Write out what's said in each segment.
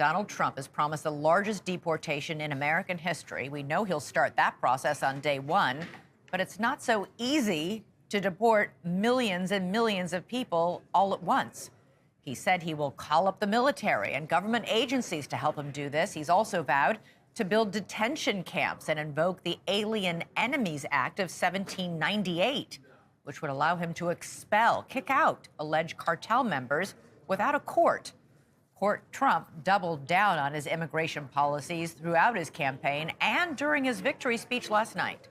Donald Trump has promised the largest deportation in American history. We know he'll start that process on day one, but it's not so easy to deport millions and millions of people all at once. He said he will call up the military and government agencies to help him do this. He's also vowed to build detention camps and invoke the Alien Enemies Act of 1798, which would allow him to expel, kick out alleged cartel members without a court. Trump doubled down on his immigration policies throughout his campaign and during his victory speech last night.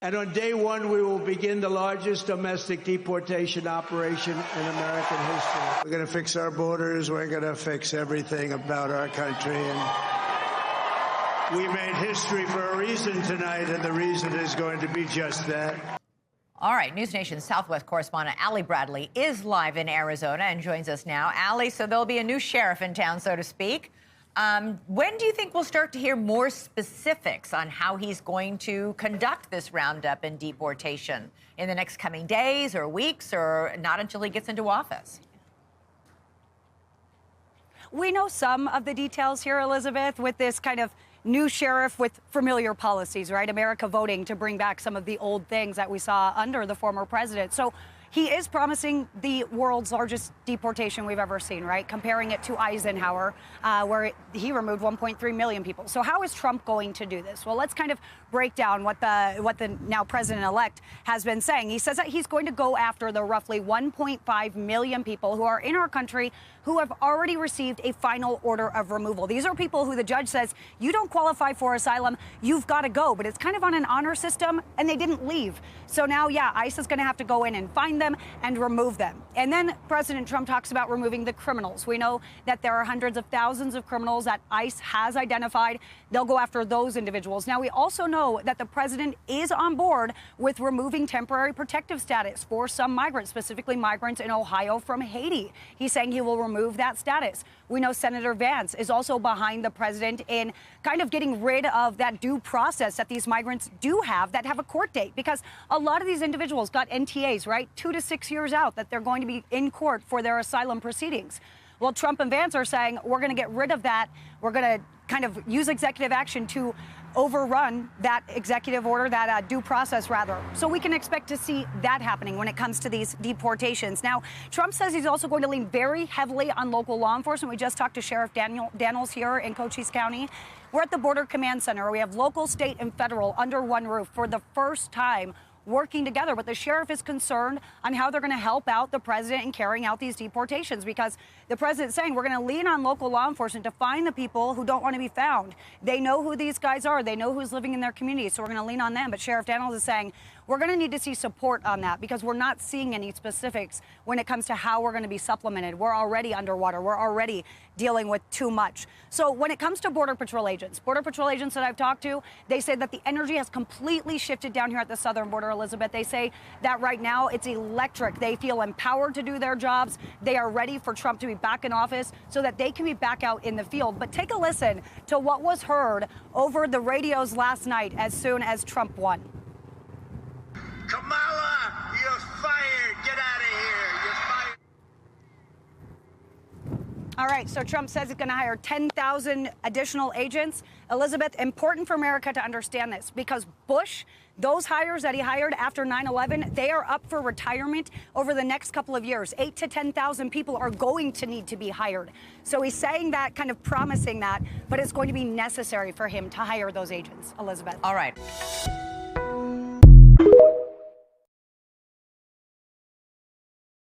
And on day one, we will begin the largest domestic deportation operation in American history. We're going to fix our borders. We're going to fix everything about our country. And we made history for a reason tonight, and the reason is going to be just that. All right, News Nation Southwest correspondent Ali Bradley is live in Arizona and joins us now. Ali, so there'll be a new sheriff in town, so to speak. When do you think we'll start to hear more specifics on how he's going to conduct this roundup and deportation? In the next coming days or weeks, or not until he gets into office? We know some of the details here, Elizabeth, with this kind of new sheriff with familiar policies, right? America voting to bring back some of the old things that we saw under the former president. So he is promising the world's largest deportation we've ever seen, right? Comparing it to Eisenhower, where he removed 1.3 million people. So how is Trump going to do this? Well, let's kind of break down what the now president-elect has been saying. He says that he's going to go after the roughly 1.5 million people who are in our country who have already received a final order of removal. These are people who the judge says, you don't qualify for asylum, you've got to go. But it's kind of on an honor system, and they didn't leave. So now, yeah, ICE is going to have to go in and find them and remove them. And then President Trump talks about removing the criminals. We know that there are hundreds of thousands of criminals that ICE has identified. They'll go after those individuals. Now, we also know that the president is on board with removing temporary protective status for some migrants, specifically migrants in Ohio from Haiti. He's saying he will remove that status. We know Senator Vance is also behind the president in kind of getting rid of that due process that these migrants do have that have a court date, because a lot of these individuals got NTAs, right? 2 to 6 years out that they're going to be in court for their asylum proceedings. Well, Trump and Vance are saying we're going to get rid of that. We're going to kind of use executive action to overrun that executive order, that due process, rather. So we can expect to see that happening when it comes to these deportations. Now, Trump says he's also going to lean very heavily on local law enforcement. We just talked to Sheriff Daniels here in Cochise County. We're at the Border Command Center, where we have local, state, and federal under one roof for the first time, working together. But the sheriff is concerned on how they're going to help out the president in carrying out these deportations, because the president's saying we're going to lean on local law enforcement to find the people who don't want to be found. They know who these guys are. They know who's living in their community, so we're going to lean on them. But Sheriff Daniels is saying we're going to need to see support on that, because we're not seeing any specifics when it comes to how we're going to be supplemented. We're already underwater. We're already dealing with too much. So when it comes to Border Patrol agents that I've talked to, they say that the energy has completely shifted down here at the southern border, Elizabeth. They say that right now it's electric. They feel empowered to do their jobs. They are ready for Trump to be back in office so that they can be back out in the field. But take a listen to what was heard over the radios last night as soon as Trump won. Kamala, you're fired. Get out of here. You're fired. All right, so Trump says he's going to hire 10,000 additional agents. Elizabeth, important for America to understand this, because Bush, those hires that he hired after 9/11, they are up for retirement over the next couple of years. 8,000 to 10,000 people are going to need to be hired. So he's saying that, kind of promising that, but it's going to be necessary for him to hire those agents. Elizabeth. All right.